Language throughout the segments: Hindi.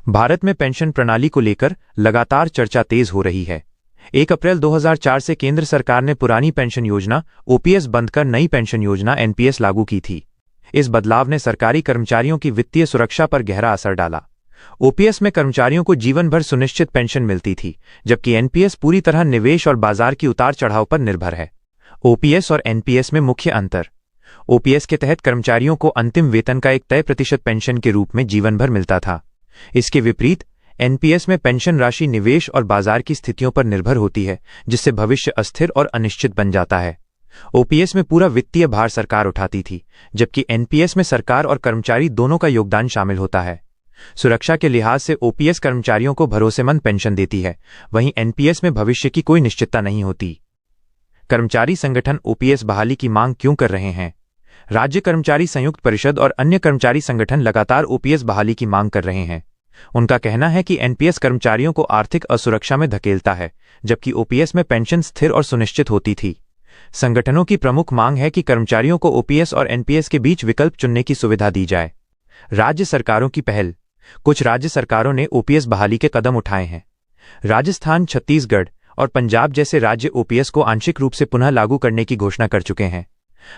भारत में पेंशन प्रणाली को लेकर लगातार चर्चा तेज हो रही है। 1 अप्रैल 2004 से केंद्र सरकार ने पुरानी पेंशन योजना ओपीएस बंद कर नई पेंशन योजना एनपीएस लागू की थी। इस बदलाव ने सरकारी कर्मचारियों की वित्तीय सुरक्षा पर गहरा असर डाला। ओपीएस में कर्मचारियों को जीवन भर सुनिश्चित पेंशन मिलती थी, जबकि एनपीएस पूरी तरह निवेश और बाजार की उतार चढ़ाव पर निर्भर है। ओपीएस और एनपीएस में मुख्य अंतर। ओपीएस के तहत कर्मचारियों को अंतिम वेतन का एक तय प्रतिशत पेंशन के रूप में जीवन भर मिलता था। इसके विपरीत एनपीएस में पेंशन राशि निवेश और बाजार की स्थितियों पर निर्भर होती है, जिससे भविष्य अस्थिर और अनिश्चित बन जाता है। ओपीएस में पूरा वित्तीय भार सरकार उठाती थी, जबकि एनपीएस में सरकार और कर्मचारी दोनों का योगदान शामिल होता है। सुरक्षा के लिहाज से ओपीएस कर्मचारियों को भरोसेमंद पेंशन देती है, वहीं एनपीएस में भविष्य की कोई निश्चितता नहीं होती। कर्मचारी संगठन ओपीएस बहाली की मांग क्यों कर रहे हैं? राज्य कर्मचारी संयुक्त परिषद और अन्य कर्मचारी संगठन लगातार ओपीएस बहाली की मांग कर रहे हैं। उनका कहना है कि एनपीएस कर्मचारियों को आर्थिक असुरक्षा में धकेलता है, जबकि ओपीएस में पेंशन स्थिर और सुनिश्चित होती थी। संगठनों की प्रमुख मांग है कि कर्मचारियों को ओपीएस और एनपीएस के बीच विकल्प चुनने की सुविधा दी जाए। राज्य सरकारों की पहल। कुछ राज्य सरकारों ने ओपीएस बहाली के कदम उठाए हैं। राजस्थान, छत्तीसगढ़ और पंजाब जैसे राज्य ओपीएस को आंशिक रूप से पुनः लागू करने की घोषणा कर चुके हैं।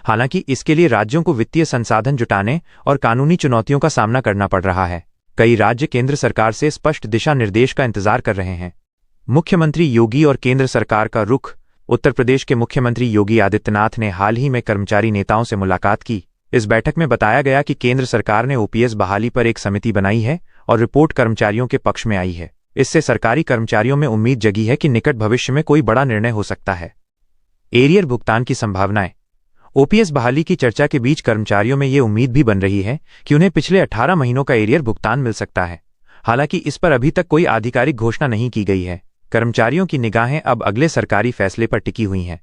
हालांकि इसके लिए राज्यों को वित्तीय संसाधन जुटाने और कानूनी चुनौतियों का सामना करना पड़ रहा है। कई राज्य केंद्र सरकार से स्पष्ट दिशा निर्देश का इंतजार कर रहे हैं। मुख्यमंत्री योगी और केंद्र सरकार का रुख। उत्तर प्रदेश के मुख्यमंत्री योगी आदित्यनाथ ने हाल ही में कर्मचारी नेताओं से मुलाकात की। इस बैठक में बताया गया कि केंद्र सरकार ने ओपीएस बहाली पर एक समिति बनाई है और रिपोर्ट कर्मचारियों के पक्ष में आई है। इससे सरकारी कर्मचारियों में उम्मीद जगी है कि निकट भविष्य में कोई बड़ा निर्णय हो सकता है। एरियर भुगतान की संभावनाएं। ओपीएस बहाली की चर्चा के बीच कर्मचारियों में ये उम्मीद भी बन रही है कि उन्हें पिछले 18 महीनों का एरियर भुगतान मिल सकता है। हालांकि इस पर अभी तक कोई आधिकारिक घोषणा नहीं की गई है। कर्मचारियों की निगाहें अब अगले सरकारी फैसले पर टिकी हुई हैं।